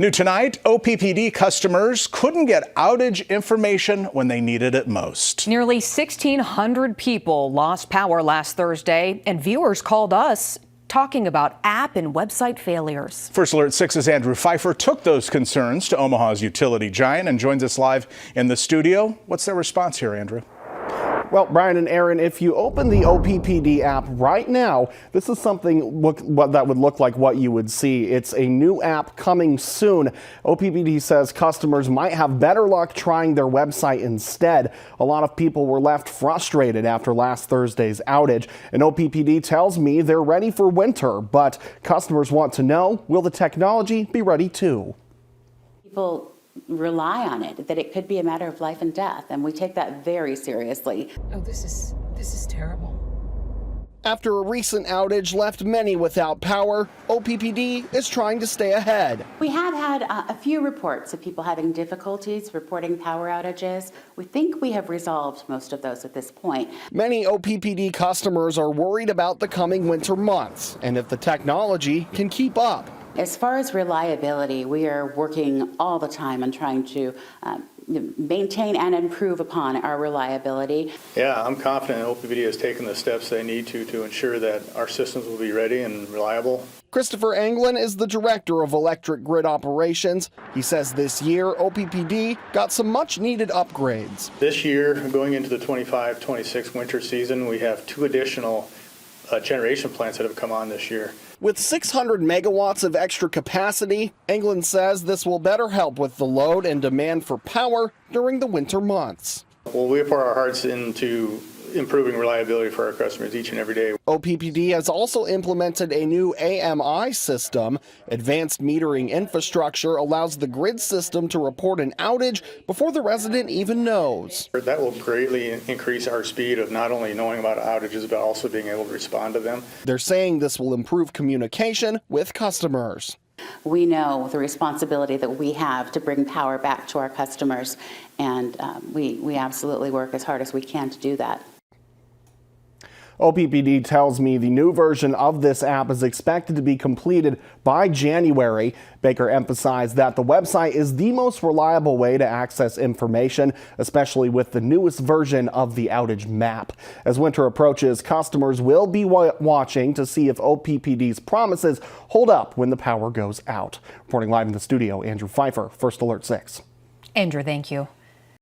New tonight, OPPD customers couldn't get outage information when they needed it most. Nearly 1,600 people lost power last Thursday, and viewers called us talking about app and website failures. First Alert 6's Andrew Pfeiffer took those concerns to Omaha's utility giant and joins us live in the studio. What's their response here, Andrew? Well, Brian and Aaron, if you open the OPPD app right now, this is something that would look like what you would see. It's a new app coming soon. OPPD says customers might have better luck trying their website instead. A lot of people were left frustrated after last Thursday's outage. And OPPD tells me they're ready for winter, but customers want to know, will the technology be ready too? People rely on it, that it could be a matter of life and death, and we take that very seriously. Oh, this is terrible. After a recent outage left many without power, OPPD is trying to stay ahead. We have had a few reports of people having difficulties reporting power outages. We think we have resolved most of those at this point. Many OPPD customers are worried about the coming winter months and if the technology can keep up. As far as reliability, we are working all the time on trying to maintain and improve upon our reliability. Yeah, I'm confident OPPD has taken the steps they need to ensure that our systems will be ready and reliable. Christopher Anglin is the director of electric grid operations. He says this year OPPD got some much needed upgrades. This year, going into the 25-26 winter season, we have 2 additional generation plants that have come on this year. With 600 megawatts of extra capacity, Anglin says this will better help with the load and demand for power during the winter months. Well, we pour our hearts into improving reliability for our customers each and every day. OPPD has also implemented a new AMI system. Advanced metering infrastructure allows the grid system to report an outage before the resident even knows. That will greatly increase our speed of not only knowing about outages, but also being able to respond to them. They're saying this will improve communication with customers. We know the responsibility that we have to bring power back to our customers, and we absolutely work as hard as we can to do that. OPPD tells me the new version of this app is expected to be completed by January. Baker emphasized that the website is the most reliable way to access information, especially with the newest version of the outage map. As winter approaches, customers will be watching to see if OPPD's promises hold up when the power goes out. Reporting live in the studio, Andrew Pfeiffer, First Alert 6. Andrew, thank you.